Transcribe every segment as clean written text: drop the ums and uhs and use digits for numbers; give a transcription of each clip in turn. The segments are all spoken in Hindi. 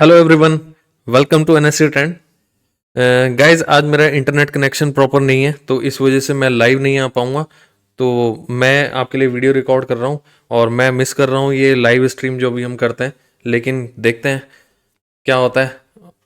Hello everyone, welcome to NSC trend. Guys, आज मेरा इंटरनेट कनेक्शन प्रॉपर नहीं है तो इस वजह से मैं लाइव नहीं आ पाऊँगा। तो मैं आपके लिए वीडियो रिकॉर्ड कर रहा हूँ और मैं मिस कर रहा हूँ ये लाइव स्ट्रीम जो भी हम करते हैं, लेकिन देखते हैं क्या होता है।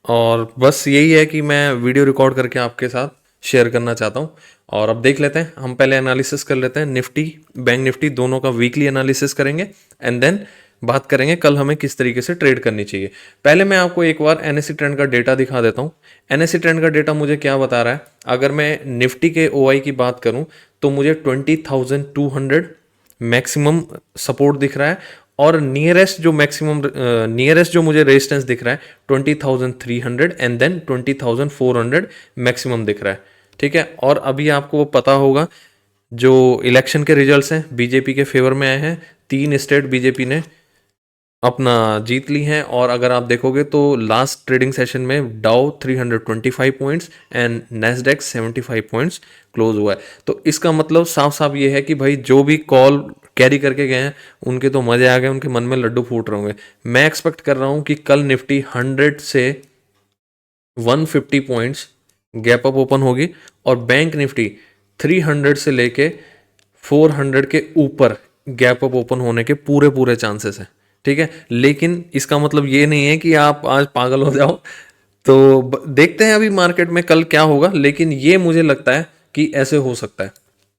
और बस यही है कि मैं वीडियो रिकॉर्ड करके आपके साथ शेयर करना चाहता हूँ। और अब देख लेते हैं, हम पहले एनालिसिस कर लेते हैं निफ्टी बैंक निफ्टी दोनों का वीकली एनालिसिस करेंगे एंड देन बात करेंगे कल हमें किस तरीके से ट्रेड करनी चाहिए। पहले मैं आपको एक बार एनएससी ट्रेंड का डेटा दिखा देता हूँ। एनएससी ट्रेंड का डेटा मुझे क्या बता रहा है, अगर मैं निफ्टी के ओआई की बात करूँ तो मुझे 20,200 मैक्सिमम सपोर्ट दिख रहा है और नियरेस्ट जो मुझे रेजिस्टेंस दिख रहा है 20,300 एंड देन 20,400 मैक्सिमम दिख रहा है। ठीक है, और अभी आपको पता होगा जो इलेक्शन के रिजल्ट्स हैं बीजेपी के फेवर में आए हैं। 3 स्टेट बीजेपी ने अपना जीत ली हैं और अगर आप देखोगे तो लास्ट ट्रेडिंग सेशन में डाउ 325 points and Nasdaq 75 points close हुआ है। तो इसका मतलब साफ साफ ये है कि भाई जो भी कॉल कैरी करके गए हैं उनके तो मजे आ गए, उनके मन में लड्डू फूट रहे होंगे। मैं एक्सपेक्ट कर रहा हूँ कि कल निफ्टी 100 से 150 पॉइंट्स गैप अप ओपन होगी और बैंक निफ्टी 300 से लेके 400 के ऊपर गैप अप ओपन होने के पूरे पूरे चांसेस हैं। ठीक है, लेकिन इसका मतलब ये नहीं है कि आप आज पागल हो जाओ। तो देखते हैं अभी मार्केट में कल क्या होगा, लेकिन ये मुझे लगता है कि ऐसे हो सकता है।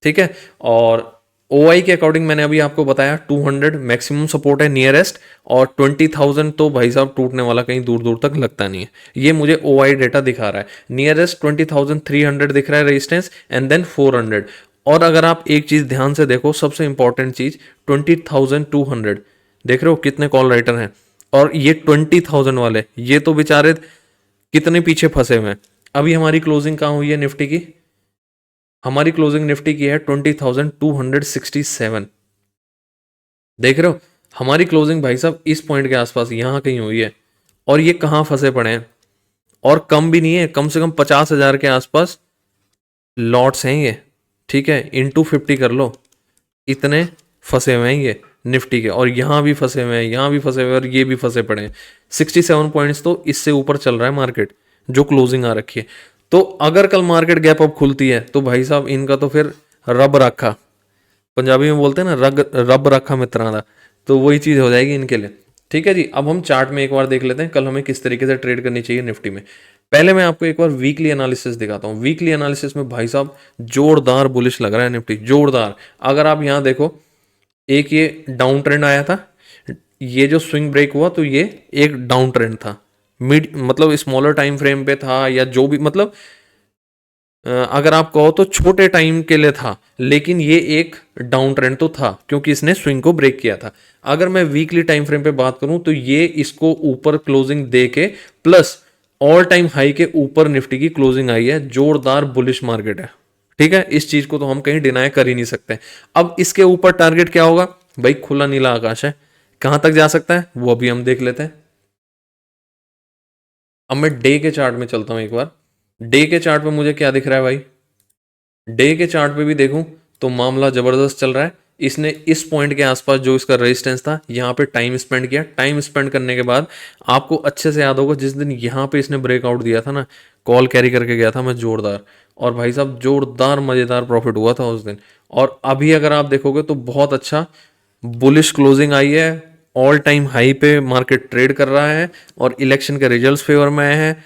ठीक है, और ओआई के अकॉर्डिंग मैंने अभी आपको बताया 200 मैक्सिमम सपोर्ट है नियरेस्ट, और 20,000 तो भाई साहब टूटने वाला कहीं दूर दूर तक लगता नहीं है। ये मुझे ओआई डेटा दिखा रहा है। नियरेस्ट 20,300 दिख रहा है रेजिस्टेंस एंड देन 400। और अगर आप एक चीज ध्यान से देखो, सबसे इंपॉर्टेंट चीज 20,200 देख रहे हो कितने कॉल राइटर हैं, और ये 20,000 वाले ये तो बेचारे कितने पीछे फंसे हुए हैं। अभी हमारी क्लोजिंग कहाँ हुई है निफ्टी की? हमारी क्लोजिंग निफ्टी की है 20,267। देख रहे हो, हमारी क्लोजिंग भाई साहब इस पॉइंट के आसपास यहां कहीं हुई है, और ये कहाँ फंसे पड़े हैं। और कम भी नहीं है, कम से कम 50,000 के आसपास लॉट्स हैं ये। ठीक है, इंटू 50 कर लो, इतने फंसे हुए हैं ये निफ्टी के, और यहाँ भी फंसे हुए हैं, यहाँ भी फंसे हुए हैं, और ये भी फंसे पड़े हैं। 67 पॉइंट्स तो इससे ऊपर चल रहा है मार्केट, जो क्लोजिंग आ रखी है। तो अगर कल मार्केट गैप अप खुलती है तो भाई साहब इनका तो फिर रब रखा, पंजाबी में बोलते हैं ना, रब रखा मित्रा दा, तो वही चीज़ हो जाएगी इनके लिए। ठीक है जी, अब हम चार्ट में एक बार देख लेते हैं कल हमें किस तरीके से ट्रेड करनी चाहिए निफ्टी में। पहले मैं आपको एक बार वीकली एनालिसिस दिखाता हूँ। वीकली एनालिसिस में भाई साहब जोरदार बुलिश लग रहा है निफ्टी, जोरदार। अगर आप यहाँ देखो, एक ये डाउन ट्रेंड आया था, ये जो स्विंग ब्रेक हुआ तो ये एक डाउन ट्रेंड था, मिड मतलब स्मॉलर टाइम फ्रेम पे था, या जो भी मतलब अगर आप कहो तो छोटे टाइम के लिए था, लेकिन ये एक डाउन ट्रेंड तो था क्योंकि इसने स्विंग को ब्रेक किया था। अगर मैं वीकली टाइम फ्रेम पे बात करूं तो ये इसको ऊपर क्लोजिंग दे के प्लस ऑल टाइम हाई के ऊपर निफ्टी की क्लोजिंग आई है। जोरदार बुलिश मार्केट है। ठीक है, इस चीज को तो हम कहीं डिनाई कर ही नहीं सकते। अब इसके ऊपर टारगेट क्या होगा भाई? खुला नीला आकाश है, कहां तक जा सकता है वो अभी हम देख लेते हैं। अब मैं डे के चार्ट में चलता हूं एक बार। डे के चार्ट पे मुझे क्या दिख रहा है भाई? डे के चार्ट पे भी देखूं तो मामला जबरदस्त चल रहा है। इसने इस पॉइंट के आसपास जो इसका रेजिस्टेंस था यहाँ पे टाइम स्पेंड किया। टाइम स्पेंड करने के बाद आपको अच्छे से याद होगा जिस दिन यहाँ पे इसने ब्रेकआउट दिया था ना, कॉल कैरी करके गया था मैं जोरदार, और भाई साहब जोरदार मजेदार प्रॉफिट हुआ था उस दिन। और अभी अगर आप देखोगे तो बहुत अच्छा बुलिश क्लोजिंग आई है, ऑल टाइम हाई पे मार्केट ट्रेड कर रहा है, और इलेक्शन के रिजल्ट्स फेवर में आए हैं,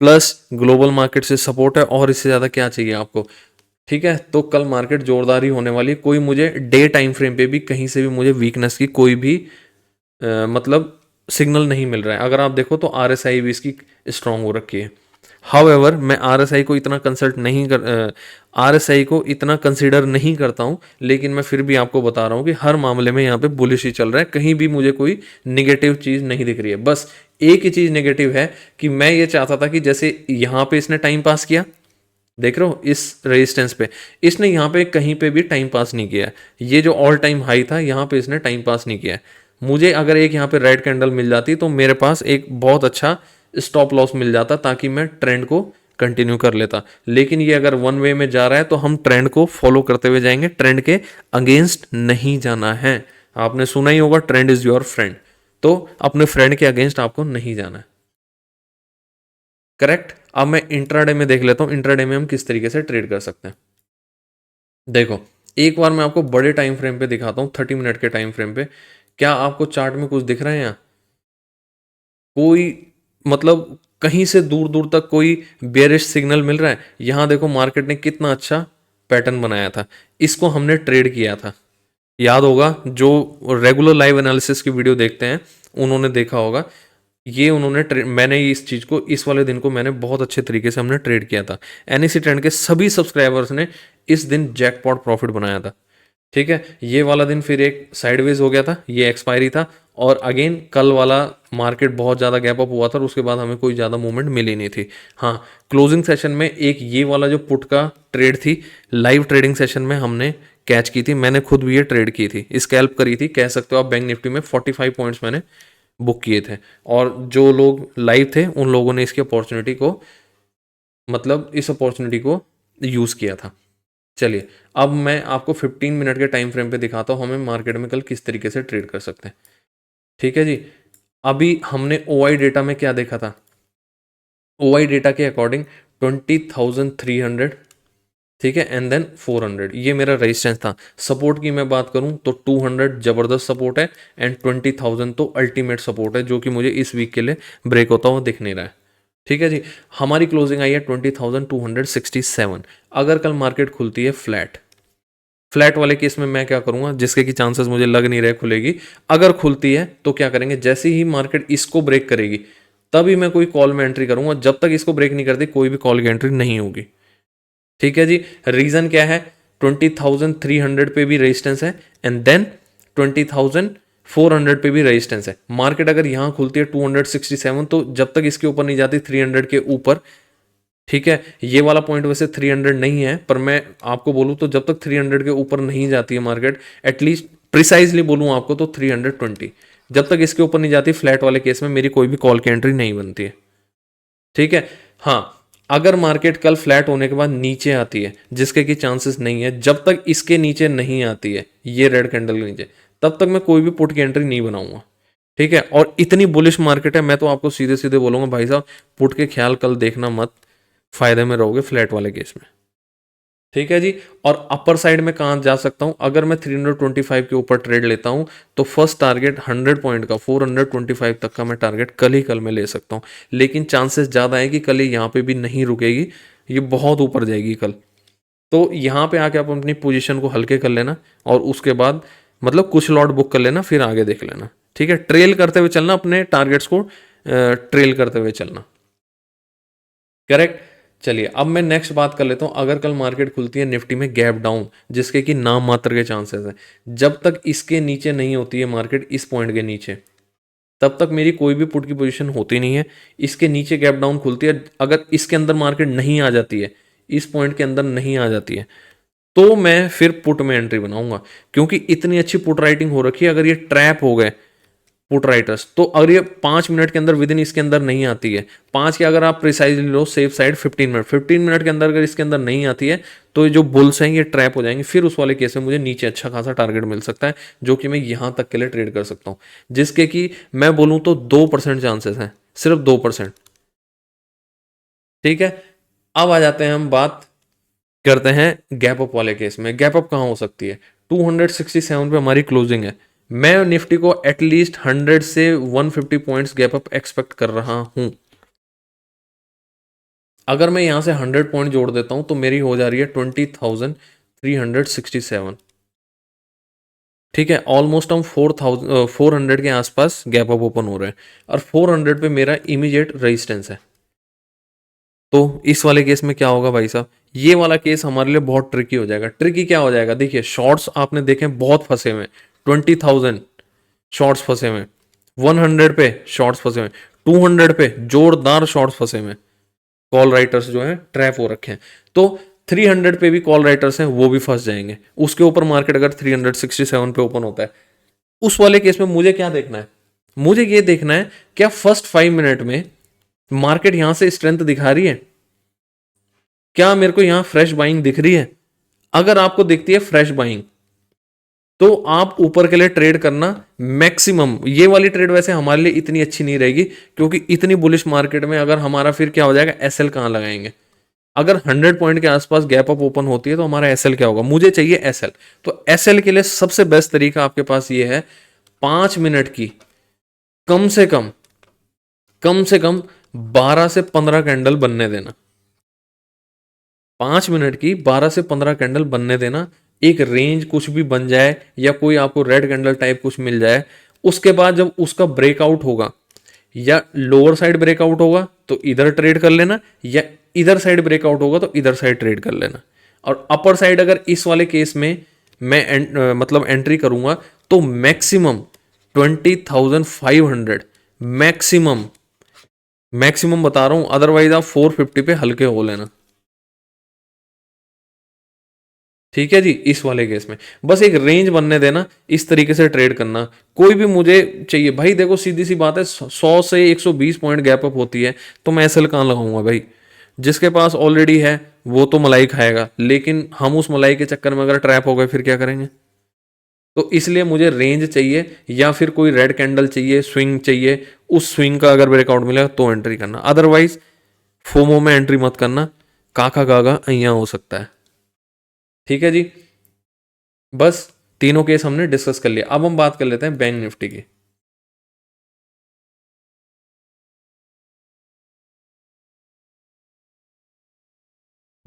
प्लस ग्लोबल मार्केट से सपोर्ट है, और इससे ज़्यादा क्या चाहिए आपको? ठीक है, तो कल मार्केट जोरदार ही होने वाली है। कोई मुझे डे टाइम फ्रेम पे भी कहीं से भी मुझे वीकनेस की कोई भी मतलब सिग्नल नहीं मिल रहा है। अगर आप देखो तो आरएसआई भी इसकी स्ट्रांग हो रखी है। हाउएवर मैं आरएसआई को इतना कंसल्ट नहीं कर आरएसआई को इतना कंसीडर नहीं करता हूं, लेकिन मैं फिर भी आपको बता रहा हूं कि हर मामले में यहाँ पे बुलिश ही चल रहा है। कहीं भी मुझे कोई निगेटिव चीज़ नहीं दिख रही है। बस एक ही चीज़ नेगेटिव है कि मैं ये चाहता था कि जैसे यहाँ पे इसने टाइम पास किया, देख रहे हो इस रेजिस्टेंस पे, इसने यहाँ पे कहीं पे भी टाइम पास नहीं किया है। ये जो ऑल टाइम हाई था यहाँ पे इसने टाइम पास नहीं किया है। मुझे अगर एक यहाँ पे रेड कैंडल मिल जाती तो मेरे पास एक बहुत अच्छा स्टॉप लॉस मिल जाता, ताकि मैं ट्रेंड को कंटिन्यू कर लेता। लेकिन ये अगर वन वे में जा रहा है तो हम ट्रेंड को फॉलो करते हुए जाएंगे, ट्रेंड के अगेंस्ट नहीं जाना है। आपने सुना ही होगा ट्रेंड इज योर फ्रेंड, तो अपने फ्रेंड के अगेंस्ट आपको नहीं जाना है। करेक्ट। अब मैं इंट्राडे में देख लेता हूँ, इंट्राडे में हम किस तरीके से ट्रेड कर सकते हैं। देखो एक बार मैं आपको बड़े टाइम फ्रेम पे दिखाता हूँ, 30 मिनट के टाइम फ्रेम पे। क्या आपको चार्ट में कुछ दिख रहा है यहाँ? कोई मतलब कहीं से दूर दूर तक कोई बेरिश सिग्नल मिल रहा है? यहाँ देखो मार्केट ने कितना अच्छा पैटर्न बनाया था, इसको हमने ट्रेड किया था। याद होगा, जो रेगुलर लाइव एनालिसिस की वीडियो देखते हैं उन्होंने देखा होगा। ये मैंने इस चीज को, इस वाले दिन को मैंने बहुत अच्छे तरीके से हमने ट्रेड किया था। एनईसी ट्रेंड के सभी सब्सक्राइबर्स ने इस दिन जैकपॉट प्रॉफिट बनाया था। ठीक है, ये वाला दिन फिर एक साइडवेज हो गया था, ये एक्सपायरी था। और अगेन कल वाला मार्केट बहुत ज़्यादा गैप अप हुआ था और उसके बाद हमें कोई ज़्यादा मूवमेंट मिली नहीं थी। हाँ, क्लोजिंग सेशन में एक ये वाला जो पुट का ट्रेड थी, लाइव ट्रेडिंग सेशन में हमने कैच की थी। मैंने खुद भी ये ट्रेड की थी, स्कैल्प करी थी, कह सकते हो आप। बैंक निफ्टी में 45 पॉइंट्स मैंने बुक किए थे, और जो लोग लाइव थे उन लोगों ने इसकी अपॉर्चुनिटी को, मतलब इस अपॉर्चुनिटी को यूज़ किया था। चलिए अब मैं आपको 15 मिनट के टाइम फ्रेम पे दिखाता हूँ हमें मार्केट में कल किस तरीके से ट्रेड कर सकते हैं। ठीक है जी, अभी हमने ओआई डेटा में क्या देखा था? ओआई डेटा के अकॉर्डिंग 20,300, ठीक है, एंड देन 400, ये मेरा रेजिस्टेंस था। सपोर्ट की मैं बात करूं तो 200 जबरदस्त सपोर्ट है, एंड 20,000 तो अल्टीमेट सपोर्ट है, जो कि मुझे इस वीक के लिए ब्रेक होता हुआ दिख नहीं रहा है। ठीक है जी, हमारी क्लोजिंग आई है 20,267। अगर कल मार्केट खुलती है फ्लैट, फ्लैट वाले केस में मैं क्या करूंगा, जिसके की चांसेस मुझे लग नहीं रहे खुलेगी, अगर खुलती है तो क्या करेंगे, जैसे ही मार्केट इसको ब्रेक करेगी तभी मैं कोई कॉल में एंट्री करूंगा। जब तक इसको ब्रेक नहीं करती कोई भी कॉल की एंट्री नहीं होगी। ठीक है जी, रीजन क्या है? 20,300 पे भी रेजिस्टेंस है, एंड देन 20,400 पे भी रेजिस्टेंस है। मार्केट अगर यहां खुलती है 267, तो जब तक इसके ऊपर नहीं जाती 300 के ऊपर, ठीक है, ये वाला पॉइंट वैसे 300 नहीं है, पर मैं आपको बोलूं तो जब तक 300 के ऊपर नहीं जाती है मार्केट, एटलीस्ट प्रिसाइजली बोलूं आपको तो 320, जब तक इसके ऊपर नहीं जाती फ्लैट वाले केस में मेरी कोई भी कॉल की एंट्री नहीं बनती है। ठीक है, हाँ, अगर मार्केट कल फ्लैट होने के बाद नीचे आती है, जिसके की चांसेस नहीं है, जब तक इसके नीचे नहीं आती है ये रेड कैंडल के नीचे, तब तक मैं कोई भी पुट की एंट्री नहीं बनाऊंगा। ठीक है, और इतनी बुलिश मार्केट है, मैं तो आपको सीधे सीधे बोलूंगा भाई साहब, पुट के ख्याल कल देखना मत, फायदे में रहोगे फ्लैट वाले केस में। ठीक है जी, और अपर साइड में कहाँ जा सकता हूं? अगर मैं 325 के ऊपर ट्रेड लेता हूं तो फर्स्ट टारगेट 100 पॉइंट का 425 तक का मैं टारगेट कल में ले सकता हूं। लेकिन चांसेस ज़्यादा है कि कल ये यहाँ पे भी नहीं रुकेगी, ये बहुत ऊपर जाएगी कल। तो यहाँ पे आके आप अपनी पोजीशन को हल्के कर लेना, और उसके बाद मतलब कुछ लॉट बुक कर लेना, फिर आगे देख लेना। ठीक है, ट्रेल करते हुए चलना, अपने टारगेट्स को ट्रेल करते हुए चलना। करेक्ट। चलिए अब मैं नेक्स्ट बात कर लेता हूं, अगर कल मार्केट खुलती है निफ्टी में गैप डाउन, जिसके कि नाम मात्र के चांसेस है, जब तक इसके नीचे नहीं होती है मार्केट, इस पॉइंट के नीचे, तब तक मेरी कोई भी पुट की पोजीशन होती नहीं है। इसके नीचे गैप डाउन खुलती है, अगर इसके अंदर मार्केट नहीं आ जाती है, इस पॉइंट के अंदर नहीं आ जाती है, तो मैं फिर पुट में एंट्री बनाऊंगा। क्योंकि इतनी अच्छी पुट राइटिंग हो रखी है, अगर ये ट्रैप हो गए पुट राइटर्स, तो अगर ये 5 मिनट के अंदर विद इन इसके अंदर नहीं आती है, 5 के अगर आप प्रिसाइजली लो, सेफ साइड 15 मिनट, 15 मिनट के अंदर अगर इसके अंदर नहीं आती है, तो ये जो बुल्स हैं ये ट्रैप हो जाएंगे। फिर उस वाले केस में मुझे नीचे अच्छा खासा टारगेट मिल सकता है, जो कि मैं यहां तक के लिए ट्रेड कर सकता हूं, जिसके कि मैं बोलूं तो 2% चांसेस हैं, सिर्फ 2%। ठीक है, अब आ जाते हैं, हम बात करते हैं गैप अप वाले केस में। गैप अप कहाँ हो सकती है? 267 पे हमारी क्लोजिंग है, मैं निफ्टी को एटलीस्ट 100 से 150 पॉइंट्स गैप अप एक्सपेक्ट कर रहा हूं। अगर मैं यहां से 100 पॉइंट जोड़ देता हूं तो मेरी हो जा रही है 20,367। ठीक है, ऑलमोस्ट हम 400 के आसपास गैप अप ओपन हो रहे हैं, और 400 पे मेरा इमीडिएट रेजिस्टेंस है। तो इस वाले केस में क्या होगा भाई साहब? ये वाला केस हमारे लिए बहुत ट्रिकी हो जाएगा। ट्रिकी क्या हो जाएगा? देखिए, शॉर्ट्स आपने देखे बहुत फंसे हुए, 20,000 शॉर्ट्स फंसे हुए, 100 पे शॉर्ट्स फंसे हुए, 200 पे जोरदार शॉर्ट्स फंसे हुए, कॉल राइटर्स जो हैं ट्रैप हो रखे हैं। तो 300 पे भी कॉल राइटर्स हैं, वो भी फंस जाएंगे। उसके ऊपर मार्केट अगर 367 पे ओपन होता है, उस वाले केस में मुझे क्या देखना है? मुझे ये देखना है क्या फर्स्ट 5 मिनट में मार्केट यहां से स्ट्रेंथ दिखा रही है, क्या मेरे को यहां फ्रेश बाइंग दिख रही है? अगर आपको दिखती है फ्रेश बाइंग, तो आप ऊपर के लिए ट्रेड करना मैक्सिमम। ये वाली ट्रेड वैसे हमारे लिए इतनी अच्छी नहीं रहेगी, क्योंकि इतनी बुलिश मार्केट में अगर हमारा फिर क्या हो जाएगा, एसएल कहाँ लगाएंगे। अगर 100 पॉइंट के आसपास गैप अप ओपन होती है तो हमारा एसएल क्या होगा, मुझे चाहिए एसएल। तो एसएल के लिए सबसे बेस्ट तरीका आपके पास ये है, 5 मिनट की कम से कम 12 से 15 कैंडल बनने देना। 5 मिनट की 12 से 15 कैंडल बनने देना। एक रेंज कुछ भी बन जाए या कोई आपको रेड कैंडल टाइप कुछ मिल जाए, उसके बाद जब उसका ब्रेकआउट होगा या लोअर साइड ब्रेकआउट होगा तो इधर ट्रेड कर लेना, या इधर साइड ब्रेकआउट होगा तो इधर साइड ट्रेड कर लेना। और अपर साइड अगर इस वाले केस में मैं मतलब एंट्री करूंगा तो मैक्सिमम 20,500, मैक्सिमम मैक्सिमम बता रहा हूं, अदरवाइज आप 450 पे हल्के हो लेना। ठीक है जी, इस वाले केस में बस एक रेंज बनने देना, इस तरीके से ट्रेड करना। कोई भी मुझे चाहिए भाई, देखो सीधी सी बात है, 100 से 120 पॉइंट गैप अप होती है तो मैं एसएल कहाँ लगाऊंगा भाई। जिसके पास ऑलरेडी है वो तो मलाई खाएगा, लेकिन हम उस मलाई के चक्कर में अगर ट्रैप हो गए फिर क्या करेंगे। तो इसलिए मुझे रेंज चाहिए या फिर कोई रेड कैंडल चाहिए, स्विंग चाहिए, उस स्विंग का अगर ब्रेकआउट मिलेगा तो एंट्री करना, अदरवाइज फोमो में एंट्री मत करना। काका गागा अहिया हो सकता है। ठीक है जी, बस तीनों केस हमने डिस्कस कर लिया। अब हम बात कर लेते हैं बैंक निफ्टी की।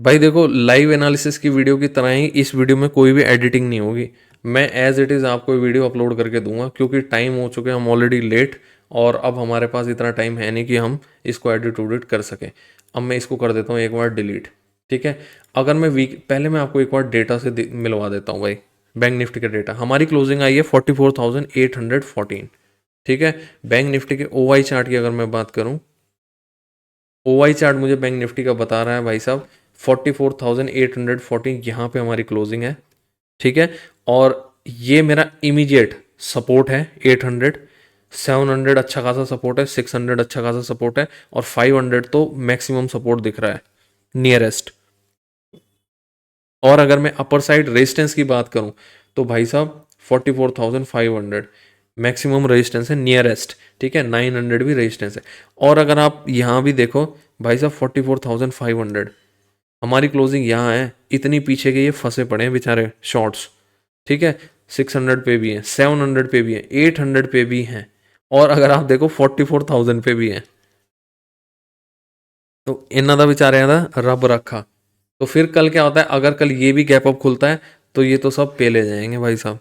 भाई देखो, लाइव एनालिसिस की वीडियो की तरह ही इस वीडियो में कोई भी एडिटिंग नहीं होगी। मैं एज इट इज़ आपको वीडियो अपलोड करके दूंगा, क्योंकि टाइम हो चुके, हम ऑलरेडी लेट, और अब हमारे पास इतना टाइम है नहीं कि हम इसको एडिट उडिट कर सकें। अब मैं इसको कर देता हूँ एक बार डिलीट। ठीक है, अगर मैं वीक पहले मैं आपको एक बार डेटा से मिलवा देता हूँ भाई। बैंक निफ्टी का डेटा, हमारी क्लोजिंग आई है 44,814। ठीक है, बैंक निफ्टी के ओवाई चार्ट की अगर मैं बात करूँ, ओवाई चार्ट मुझे बैंक निफ्टी का बता रहा है भाई साहब 44,814, यहाँ पे हमारी क्लोजिंग है। ठीक है, और ये मेरा इमीडिएट सपोर्ट है 800, 700 अच्छा खासा सपोर्ट है, 600 अच्छा खासा सपोर्ट है, और 500 तो मैक्सिमम सपोर्ट दिख रहा है नियरेस्ट। और अगर मैं अपर साइड रेजिस्टेंस की बात करूं तो भाई साहब 44,500 मैक्सिमम रेजिस्टेंस है नियरेस्ट। ठीक है, 900 भी रेजिस्टेंस है। और अगर आप यहाँ भी देखो भाई साहब 44,500, हमारी क्लोजिंग यहाँ है, इतनी पीछे के ये फंसे पड़े हैं बेचारे शॉर्ट्स। ठीक है, 600 पे भी हैं, 700 पे भी हैं, 800 पे भी हैं, और अगर आप देखो 44,000 पे भी हैं। तो इन्हों का बेचारियां का रब रखा। तो फिर कल क्या होता है, अगर कल ये भी गैप अप खुलता है तो ये तो सब पे ले जाएंगे भाई साहब।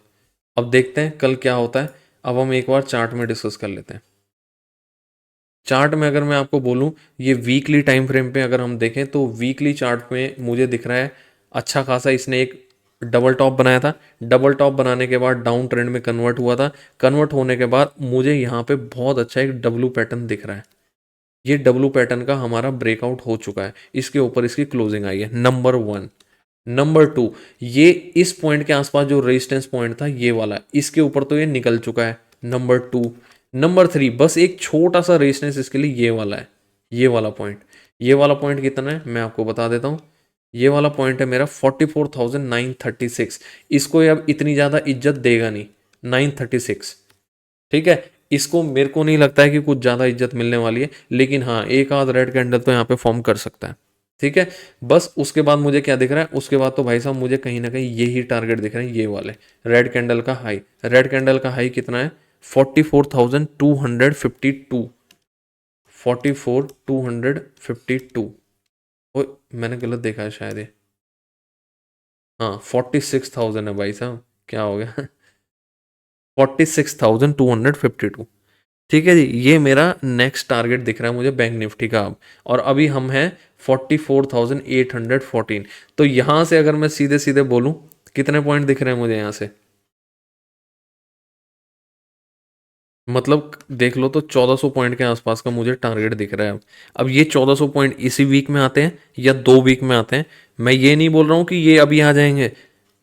अब देखते हैं कल क्या होता है। अब हम एक बार चार्ट में डिस्कस कर लेते हैं। चार्ट में अगर मैं आपको बोलूं, ये वीकली टाइम फ्रेम पे अगर हम देखें तो वीकली चार्ट में मुझे दिख रहा है अच्छा खासा इसने एक डबल टॉप बनाया था। डबल टॉप बनाने के बाद डाउन ट्रेंड में कन्वर्ट हुआ था। कन्वर्ट होने के बाद मुझे यहाँ पे बहुत अच्छा एक डब्लू पैटर्न दिख रहा है। ये डब्लू पैटर्न का हमारा ब्रेकआउट हो चुका है, इसके ऊपर इसकी क्लोजिंग आई है, नंबर 1। नंबर 2, ये इस पॉइंट के आसपास जो रेजिस्टेंस पॉइंट था ये वाला, इसके ऊपर तो ये निकल चुका है, नंबर 2। नंबर 3, बस एक छोटा सा रेजिस्टेंस इसके लिए ये वाला है, ये वाला पॉइंट। ये वाला पॉइंट कितना है मैं आपको बता देता हूँ। ये वाला पॉइंट है मेरा 44,936। इसको ये अब इतनी ज़्यादा इज्जत देगा नहीं, 936। ठीक है, इसको मेरे को नहीं लगता है कि कुछ ज़्यादा इज्जत मिलने वाली है, लेकिन हाँ एक आध रेड कैंडल तो यहाँ पे फॉर्म कर सकता है। ठीक है, बस उसके बाद मुझे क्या दिख रहा है, उसके बाद तो भाई साहब मुझे कहीं ना कहीं यही टारगेट दिख रहे हैं, ये वाले रेड कैंडल का हाई। रेड कैंडल का हाई कितना है, 44,252, 44,252। ओ, मैंने गलत देखा है शायद ये, हाँ 46,000 है भाई साहब, क्या हो गया 46,252। ठीक है जी, ये मेरा नेक्स्ट टारगेट दिख रहा है मुझे बैंक निफ्टी का अब। और अभी हम हैं 44,814। तो यहाँ से अगर मैं सीधे सीधे बोलूँ, कितने पॉइंट दिख रहे हैं मुझे यहाँ से, मतलब देख लो तो 1400 पॉइंट के आसपास का मुझे टारगेट दिख रहा है अब ये 1400 पॉइंट इसी वीक में आते हैं या 2 वीक में आते हैं, मैं ये नहीं बोल रहा हूँ कि ये अभी आ जाएंगे।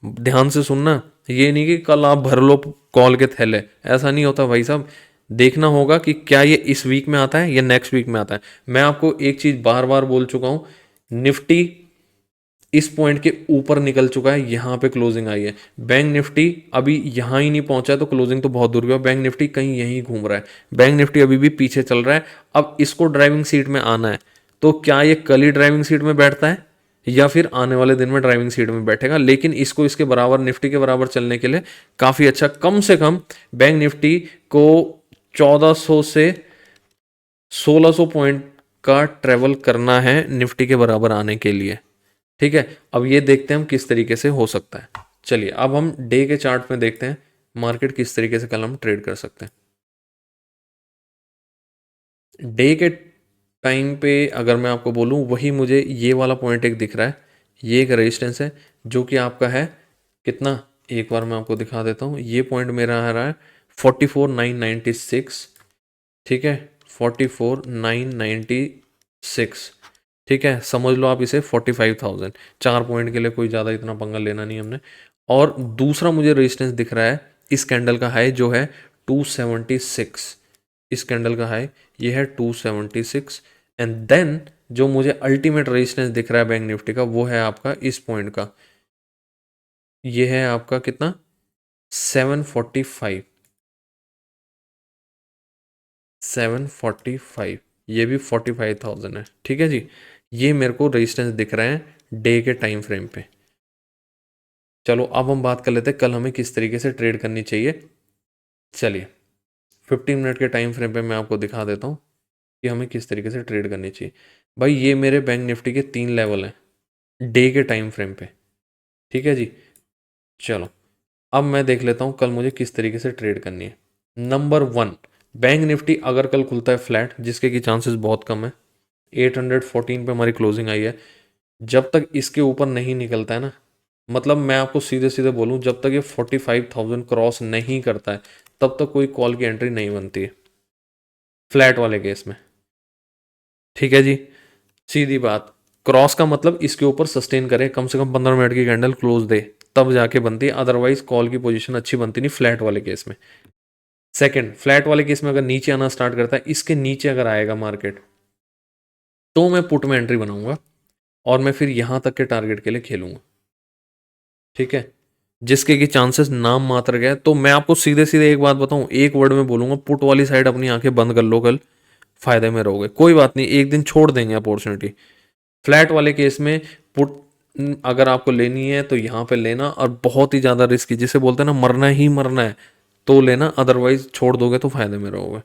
ध्यान से सुनना, ये नहीं कि कल आप भर लो कॉल के थैले, ऐसा नहीं होता भाई साहब। देखना होगा कि क्या ये इस वीक में आता है या नेक्स्ट वीक में आता है। मैं आपको एक चीज़ बार बार बोल चुका हूँ, निफ्टी इस पॉइंट के ऊपर निकल चुका है, यहाँ पे क्लोजिंग आई है। बैंक निफ्टी अभी यहाँ ही नहीं पहुंचा है तो क्लोजिंग तो बहुत दूर की है। बैंक निफ्टी कहीं यहीं घूम रहा है, बैंक निफ्टी अभी भी पीछे चल रहा है। अब इसको ड्राइविंग सीट में आना है, तो क्या ये कल ही ड्राइविंग सीट में बैठता है या फिर आने वाले दिन में ड्राइविंग सीट में बैठेगा? लेकिन इसको इसके बराबर, निफ्टी के बराबर चलने के लिए काफी अच्छा, कम से कम बैंक निफ्टी को 1400 से 1600 पॉइंट का ट्रेवल करना है निफ्टी के बराबर आने के लिए। ठीक है, अब ये देखते हैं हम किस तरीके से हो सकता है। चलिए अब हम डे के चार्ट में देखते हैं मार्केट किस तरीके से कल हम ट्रेड कर सकते हैं। डे के टाइम पे अगर मैं आपको बोलूं, वही मुझे ये वाला पॉइंट एक दिख रहा है, ये एक रेजिस्टेंस है जो कि आपका है कितना, एक बार मैं आपको दिखा देता हूँ। ये पॉइंट मेरा आ रहा है 44,996। ठीक है, 44,996। ठीक है, समझ लो आप इसे 45,000। 4 पॉइंट के लिए कोई ज़्यादा इतना पंगा लेना नहीं हमने। और दूसरा मुझे रेजिस्टेंस दिख रहा है, इस कैंडल का हाई जो है 276। इस कैंडल का हाई ये है 276। एंड देन जो मुझे अल्टीमेट रेजिस्टेंस दिख रहा है बैंक निफ्टी का, वो है आपका इस पॉइंट का, ये है आपका कितना, 745। 745, ये भी 45,000 है। ठीक है जी, ये मेरे को रेजिस्टेंस दिख रहे हैं डे के टाइम फ्रेम पे। चलो अब हम बात कर लेते हैं कल हमें किस तरीके से ट्रेड करनी चाहिए। चलिए 15 मिनट के टाइम फ्रेम पे मैं आपको दिखा देता हूँ कि हमें किस तरीके से ट्रेड करनी चाहिए। भाई ये मेरे बैंक निफ्टी के 3 लेवल हैं डे के टाइम फ्रेम पे। ठीक है जी, चलो अब मैं देख लेता हूँ कल मुझे किस तरीके से ट्रेड करनी है। नंबर 1, बैंक निफ्टी अगर कल खुलता है फ्लैट, जिसके की चांसेस बहुत कम है, 814 पे हमारी क्लोजिंग आई है, जब तक इसके ऊपर नहीं निकलता है ना, मतलब मैं आपको सीधे सीधे बोलूं, जब तक ये 45,000 क्रॉस नहीं करता है तब तक कोई कॉल की एंट्री नहीं बनती है फ्लैट वाले केस में। ठीक है जी, सीधी बात, क्रॉस का मतलब इसके ऊपर सस्टेन करे, कम से कम 15 मिनट की कैंडल क्लोज दे, तब जाके बनती है, अदरवाइज कॉल की पोजीशन अच्छी बनती नहीं फ्लैट वाले केस में। सेकंड, फ्लैट वाले केस में अगर नीचे आना स्टार्ट करता है, इसके नीचे अगर आएगा मार्केट, तो मैं पुट में एंट्री बनाऊंगा और मैं फिर यहां तक के टारगेट के लिए खेलूंगा। ठीक है, जिसके की चांसेस नाम मात्र गए। तो मैं आपको सीधे सीधे एक बात बताऊं, एक वर्ड में बोलूंगा, पुट वाली साइड अपनी आंखें बंद कर लो, कल फायदे में रहोगे। कोई बात नहीं, एक दिन छोड़ देंगे अपॉर्चुनिटी। फ्लैट वाले केस में पुट अगर आपको लेनी है तो यहाँ पे लेना, और बहुत ही ज़्यादा रिस्की, जिसे बोलते हैं ना मरना ही मरना है तो लेना, अदरवाइज छोड़ दोगे तो फायदे में रहोगे।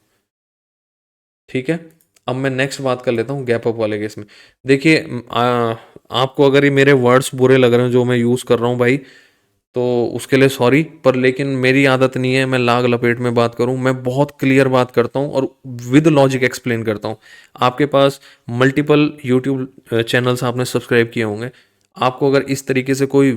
ठीक है, अब मैं नेक्स्ट बात कर लेता हूँ गैप अप वाले केस में। देखिए आपको अगर ये मेरे वर्ड्स बुरे लग रहे हैं जो मैं यूज़ कर रहा हूँ भाई, तो उसके लिए सॉरी, पर लेकिन मेरी आदत नहीं है मैं लाग लपेट में बात करूं, मैं बहुत क्लियर बात करता हूं और विद लॉजिक एक्सप्लेन करता हूं। आपके पास मल्टीपल यूट्यूब चैनल्स आपने सब्सक्राइब किए होंगे, आपको अगर इस तरीके से कोई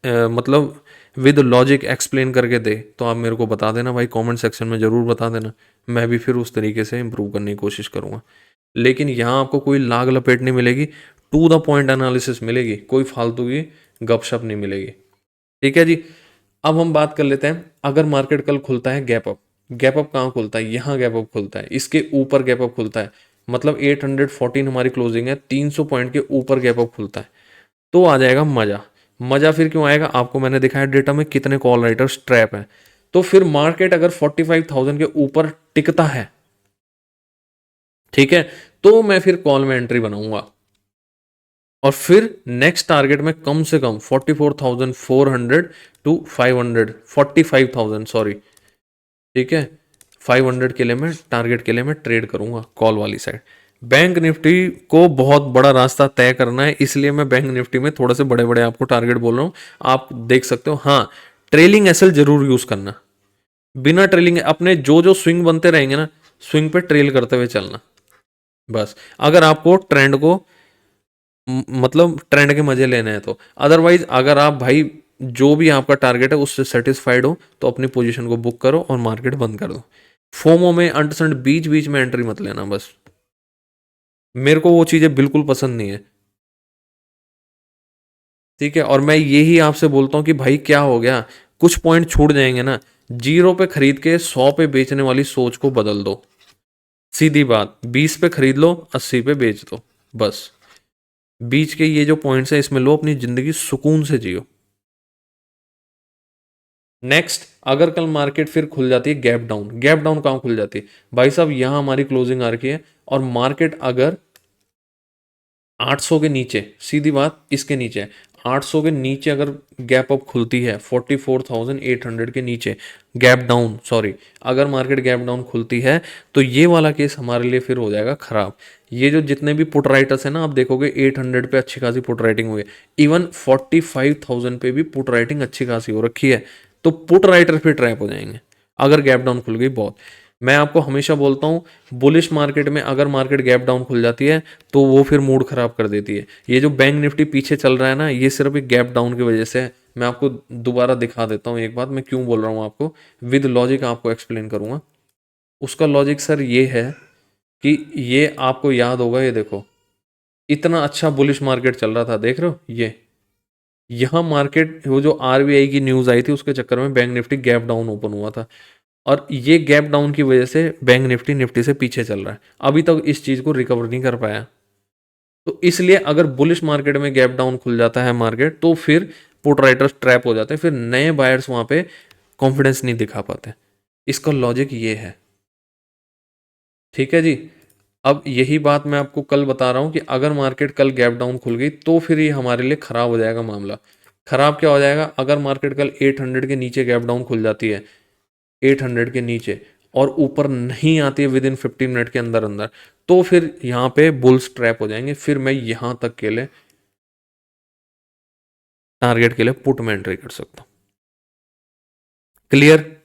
मतलब विद लॉजिक एक्सप्लेन करके दे तो आप मेरे को बता देना भाई, कमेंट सेक्शन में ज़रूर बता देना, मैं भी फिर उस तरीके से इम्प्रूव करने की कोशिश करूँगा। लेकिन यहाँ आपको कोई लाग लपेट नहीं मिलेगी, टू द पॉइंट एनालिसिस मिलेगी, कोई फालतू की गपशप नहीं मिलेगी। ठीक है जी, अब हम बात कर लेते हैं, अगर मार्केट कल खुलता है गैप अप, गैप अप कहाँ खुलता है, यहाँ गैप अप खुलता है, इसके ऊपर गैप अप खुलता है, मतलब 814 हमारी क्लोजिंग है, 300 पॉइंट के ऊपर गैप अप खुलता है, तो आ जाएगा मजा। मजा फिर क्यों आएगा, आपको मैंने दिखाया डेटा में कितने कॉल राइटर्स ट्रैप हैं। तो फिर मार्केट अगर 45,000 के ऊपर टिकता है, ठीक है, तो मैं फिर कॉल में एंट्री बनाऊंगा और फिर नेक्स्ट टारगेट में कम से कम 44,400 टू 500, 45,000 सॉरी। ठीक है, 500 के लिए मैं टारगेट के लिए मैं ट्रेड करूंगा कॉल वाली साइड। बैंक निफ्टी को बहुत बड़ा रास्ता तय करना है, इसलिए मैं बैंक निफ्टी में थोड़े से बड़े बड़े आपको टारगेट बोल रहा हूँ, आप देख सकते हो। हाँ, ट्रेलिंग एसएल जरूर यूज करना, बिना ट्रेलिंग अपने जो जो स्विंग बनते रहेंगे ना, स्विंग पे ट्रेल करते हुए चलना बस, अगर आपको ट्रेंड को मतलब ट्रेंड के मजे लेने हैं तो। अदरवाइज अगर आप भाई जो भी आपका टारगेट है उससे सेटिस्फाइड हो तो अपनी पोजीशन को बुक करो और मार्केट बंद कर दो। फोमो में अंडरस्टैंड बीच बीच में एंट्री मत लेना बस, मेरे को वो चीजें बिल्कुल पसंद नहीं है। ठीक है, और मैं यही आपसे बोलता हूँ कि भाई क्या हो गया, कुछ पॉइंट छूट जाएंगे ना, 0 पे खरीद के 100 पे बेचने वाली सोच को बदल दो। सीधी बात, 20 पे खरीद लो, 80 पे बेच दो बस। बीच के ये जो पॉइंट्स है इसमें लो, अपनी जिंदगी सुकून से जियो। नेक्स्ट, अगर कल मार्केट फिर खुल जाती है गैप डाउन, गैप डाउन कहाँ खुल जाती है भाई साहब, यहां हमारी क्लोजिंग आ रखी है और मार्केट अगर 800 के नीचे, सीधी बात इसके नीचे है, 800 के नीचे अगर गैप अप खुलती है 44,800 के नीचे, गैप डाउन सॉरी, अगर मार्केट गैप डाउन खुलती है तो ये वाला केस हमारे लिए फिर हो जाएगा खराब। ये जो जितने भी पुट राइटर्स है ना, आप देखोगे 800 पे अच्छी खासी पुट राइटिंग हुई है, इवन 45,000 पे भी पुट राइटिंग अच्छी खासी हो रखी है। तो पुट राइटर फिर ट्रैप हो जाएंगे अगर गैप डाउन खुल गई बहुत। मैं आपको हमेशा बोलता हूँ बुलिश मार्केट में अगर मार्केट गैप डाउन खुल जाती है तो वो फिर मूड खराब कर देती है। ये जो बैंक निफ्टी पीछे चल रहा है ना, ये सिर्फ एक गैप डाउन की वजह से है। मैं आपको दोबारा दिखा देता हूँ एक बात, मैं क्यों बोल रहा हूँ आपको, विद लॉजिक आपको एक्सप्लेन करूंगा। उसका लॉजिक सर ये है कि ये आपको याद होगा, ये देखो इतना अच्छा बुलिश मार्केट चल रहा था, देख रहे हो ये, यहाँ मार्केट वो जो आरबीआई की न्यूज़ आई थी उसके चक्कर में bank Nifty gap down open हुआ था और ये गैप डाउन की वजह से बैंक निफ्टी निफ्टी से पीछे चल रहा है, अभी तक इस चीज़ को रिकवर नहीं कर पाया। तो इसलिए अगर बुलिश मार्केट में गैप डाउन खुल जाता है मार्केट तो फिर पुट राइटर्स ट्रैप हो जाते हैं, फिर नए बायर्स वहां पे कॉन्फिडेंस नहीं दिखा पाते। इसका लॉजिक ये है, ठीक है जी। अब यही बात मैं आपको कल बता रहा हूं कि अगर मार्केट कल गैप डाउन खुल गई तो फिर ये हमारे लिए खराब हो जाएगा मामला। खराब क्या हो जाएगा, अगर मार्केट कल 800 के नीचे गैप डाउन खुल जाती है, 800 के नीचे, और ऊपर नहीं आती है विद इन 15 मिनट के अंदर अंदर, तो फिर यहाँ पे बुल्स ट्रैप हो जाएंगे, फिर मैं यहाँ तक के लिए टारगेट के लिए पुट में एंट्री कर सकता हूँ। क्लियर।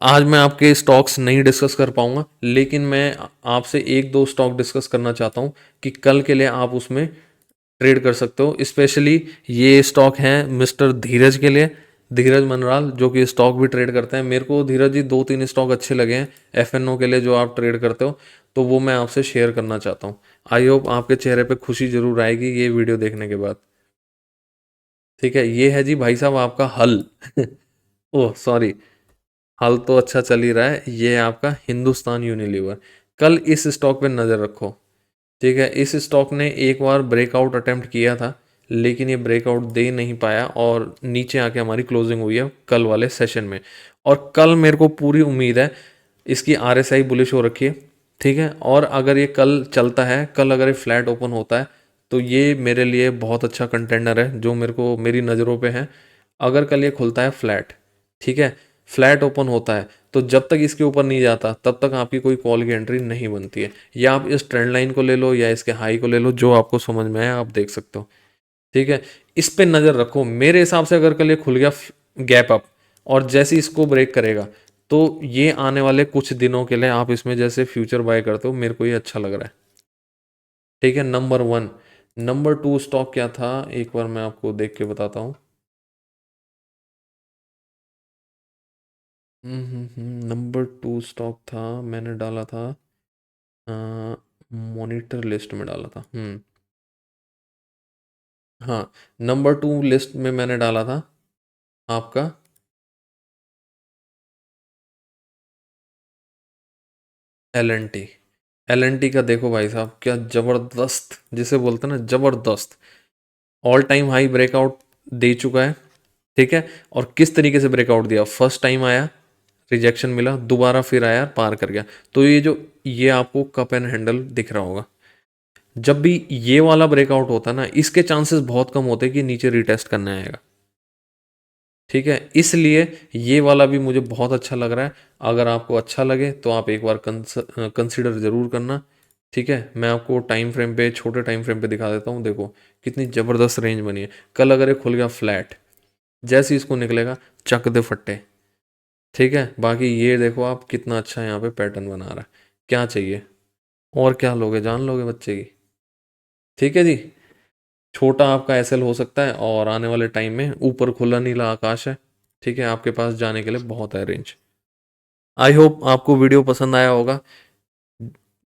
आज मैं आपके स्टॉक्स नहीं डिस्कस कर पाऊंगा, लेकिन मैं आपसे एक दो स्टॉक डिस्कस करना चाहता हूं कि कल के लिए आप उसमें ट्रेड कर सकते हो। स्पेशली ये स्टॉक हैं मिस्टर धीरज के लिए, धीरज मनराल जो कि स्टॉक भी ट्रेड करते हैं। मेरे को धीरज जी दो तीन स्टॉक अच्छे लगे हैं एफएनओ के लिए जो आप ट्रेड करते हो, तो वो मैं आपसे शेयर करना चाहता हूँ। आई होप आपके चेहरे पे खुशी जरूर आएगी ये वीडियो देखने के बाद। ठीक है, ये है जी भाई साहब आपका हल ओह सॉरी, हाल तो अच्छा चल ही रहा है। ये है आपका हिंदुस्तान यूनिलीवर, कल इस स्टॉक पे नज़र रखो। ठीक है, इस स्टॉक ने एक बार ब्रेकआउट अटेम्प्ट किया था लेकिन ये ब्रेकआउट दे नहीं पाया और नीचे आके हमारी क्लोजिंग हुई है कल वाले सेशन में। और कल मेरे को पूरी उम्मीद है, इसकी आरएसआई बुलिश हो रखी है। ठीक है, और अगर ये कल चलता है, कल अगर ये फ्लैट ओपन होता है तो ये मेरे लिए बहुत अच्छा कंटेंडर है जो मेरे को मेरी नज़रों पे है। अगर कल ये खुलता है फ्लैट, ठीक है, फ्लैट ओपन होता है, तो जब तक इसके ऊपर नहीं जाता तब तक आपकी कोई कॉल की एंट्री नहीं बनती है। या आप इस ट्रेंड लाइन को ले लो या इसके हाई को ले लो, जो आपको समझ में आए आप देख सकते हो। ठीक है, इस पे नज़र रखो। मेरे हिसाब से अगर कल ये खुल गया गैप अप और जैसे ही इसको ब्रेक करेगा तो ये आने वाले कुछ दिनों के लिए आप इसमें जैसे फ्यूचर बाय करते हो, मेरे को ये अच्छा लग रहा है। ठीक है, number one. Number two stock क्या था, एक बार मैं आपको देख के बताता हूँ। नंबर टू स्टॉक था, मैंने डाला था मॉनिटर लिस्ट में डाला था। हाँ, नंबर टू लिस्ट में मैंने डाला था आपका L N T. L N T का देखो भाई साहब क्या ज़बरदस्त, जिसे बोलते हैं ना ज़बरदस्त, ऑल टाइम हाई ब्रेकआउट दे चुका है। ठीक है, और किस तरीके से ब्रेकआउट दिया, फर्स्ट टाइम आया रिजेक्शन मिला, दोबारा फिर आया पार कर गया। तो ये जो ये आपको कप एंड हैंडल दिख रहा होगा, जब भी ये वाला ब्रेकआउट होता है ना, इसके चांसेस बहुत कम होते हैं कि नीचे रिटेस्ट करने आएगा। ठीक है, इसलिए ये वाला भी मुझे बहुत अच्छा लग रहा है। अगर आपको अच्छा लगे तो आप एक बार कंसिडर ज़रूर करना। ठीक है, मैं आपको टाइम फ्रेम पे, छोटे टाइम फ्रेम पे दिखा देता हूँ। देखो कितनी ज़बरदस्त रेंज बनी है। कल अगर ये खुल गया फ्लैट, जैसे ही इसको निकलेगा चक दे फट्टे। ठीक है, बाकी ये देखो आप कितना अच्छा यहाँ पे पैटर्न बना रहा है। क्या चाहिए और, क्या लोगे, जान लोगे बच्चे की। ठीक है जी, छोटा आपका एसएल हो सकता है और आने वाले टाइम में ऊपर खुला नीला आकाश है। ठीक है, आपके पास जाने के लिए बहुत है रेंज। आई होप आपको वीडियो पसंद आया होगा।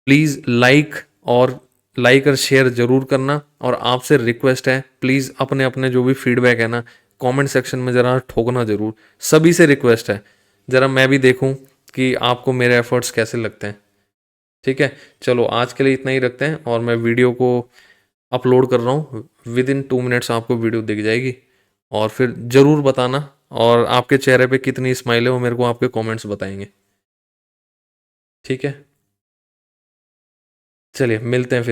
प्लीज़ लाइक और शेयर ज़रूर करना। और आपसे रिक्वेस्ट है, प्लीज़ अपने अपने जो भी फीडबैक है ना, कमेंट सेक्शन में ज़रा ठोकना ज़रूर। सभी से रिक्वेस्ट है, ज़रा मैं भी देखूं कि आपको मेरे एफर्ट्स कैसे लगते हैं। ठीक है, चलो आज के लिए इतना ही रखते हैं और मैं वीडियो को अपलोड कर रहा हूँ। विद इन 2 मिनट्स आपको वीडियो दिख जाएगी और फिर ज़रूर बताना, और आपके चेहरे पे कितनी स्माइल है वो मेरे को आपके कमेंट्स बताएंगे। ठीक है, चलिए मिलते हैं फिर।